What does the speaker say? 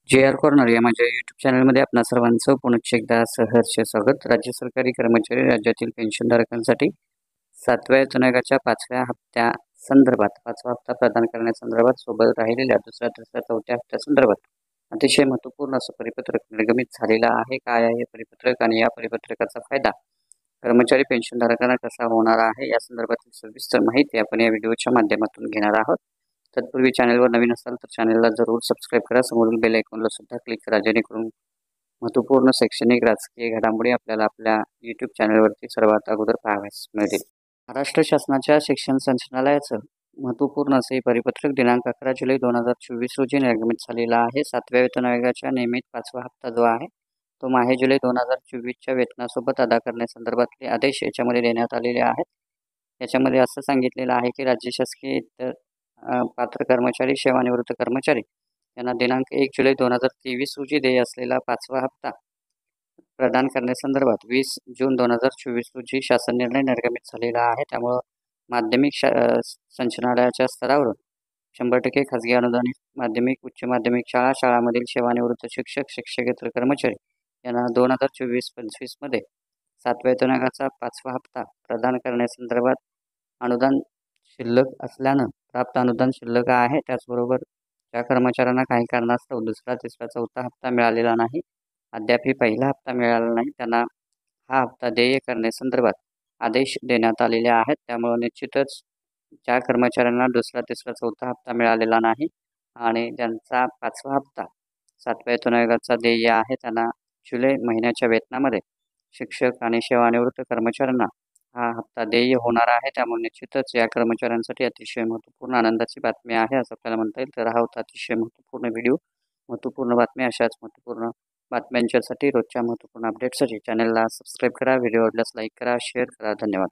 जे R corner या माझ्या यूट्यूब चॅनलमध्ये आपणा सर्वांचं पुनश्च एकदा सहर्ष स्वागत। राज्य सरकारी कर्मचारी राज्यातील पेन्शनधारकांसाठी 7व्या वेतन आयोगाच्या 5व्या हप्त्या संदर्भात 5वा हप्ता प्रदान करण्यासंदर्भात सोबत राहिलेल्या दुसऱ्या, तिसऱ्या, 4थ्या हप्त्यासंदर्भात अतिशय महत्त्वपूर्ण असं परिपत्रक निर्गमित झालेलं आहे। काय आहे परिपत्रक आणि या परिपत्रकाचा फायदा कर्मचारी पेन्शनधारकांना कसा होणार आहे या संदर्भातील सविस्तर माहिती आपण या व्हिडिओच्या माध्यमातून घेणार आहोत। तत्पूर्वी चॅनलवर नवीन असाल तर चॅनलला जरूर सबस्क्राईब करा, समोरील बेल आयकॉनला सुद्धा क्लिक करा, जेणेकरून महत्त्वपूर्ण शैक्षणिक राजकीय घडामोडी आपल्याला आपल्या यूट्यूब चॅनलवरती सर्वात अगोदर पाहावयास मिळतील। महाराष्ट्र शासनाच्या शिक्षण संचालनालयाचं महत्त्वपूर्ण असे परिपत्रक दिनांक 11 जुलै 2024 रोजी निर्गमित झालेला आहे। 7व्या वेतन आयोगाच्या नियमित 5वा हप्ता जो आहे तो माहे जुलै 2024च्या वेतनासोबत अदा करण्यासंदर्भातले आदेश याच्यामध्ये देण्यात आलेले आहेत। याच्यामध्ये असं सांगितलेलं आहे की राज्य शासकीय इतर पात्र कर्मचारी, सेवानिवृत्त कर्मचारी यांना दिनांक 1 जुलै 2023 रोजी देय असलेला 5वा हप्ता प्रदान करण्यासंदर्भात 20 जून 2024 रोजी शासन निर्णय निर्गमित झालेला आहे। त्यामुळं माध्यमिक संचालनालयाच्या स्तरावरून 100% खाजगी अनुदानित माध्यमिक, उच्च माध्यमिक शाळा, शाळांमधील सेवानिवृत्त शिक्षक, शिक्षकेतर कर्मचारी यांना 2024-25 मध्ये 7व्या वेतन आयोगाचा 5वा हप्ता प्रदान करण्यासंदर्भात अनुदान शिल्लक असल्यानं प्राप्त अनुदान शिल्लक आहे। त्याचबरोबर ज्या कर्मचाऱ्यांना काही कारणास्तव दुसरा, तिसरा, 4था हप्ता मिळालेला नाही, अद्यापही पहिला हप्ता मिळाला नाही, त्यांना हा हप्ता देय करण्यासंदर्भात आदेश देण्यात आलेले आहेत। त्यामुळे निश्चितच ज्या कर्मचाऱ्यांना दुसरा, तिसरा, 4था हप्ता मिळालेला नाही आणि ज्यांचा 5वा हप्ता 7व्या वेतन आयोगाचा देय आहे त्यांना जुलै महिन्याच्या वेतनामध्ये शिक्षक आणि सेवानिवृत्त कर्मचाऱ्यांना हा हप्ता देय होणार आहे। त्यामुळे निश्चितच या कर्मचाऱ्यांसाठी अतिशय महत्त्वपूर्ण आनंदाची बातमी आहे असं आपल्याला म्हणता येईल। तर हा होता अतिशय महत्त्वपूर्ण व्हिडिओ। महत्त्वपूर्ण बातम्या अशाच महत्त्वपूर्ण बातम्यांच्यासाठी रोजच्या महत्त्वपूर्ण अपडेट्ससाठी चॅनलला सबस्क्राईब करा, व्हिडिओ आवडल्यास लाईक करा, शेअर करा। धन्यवाद।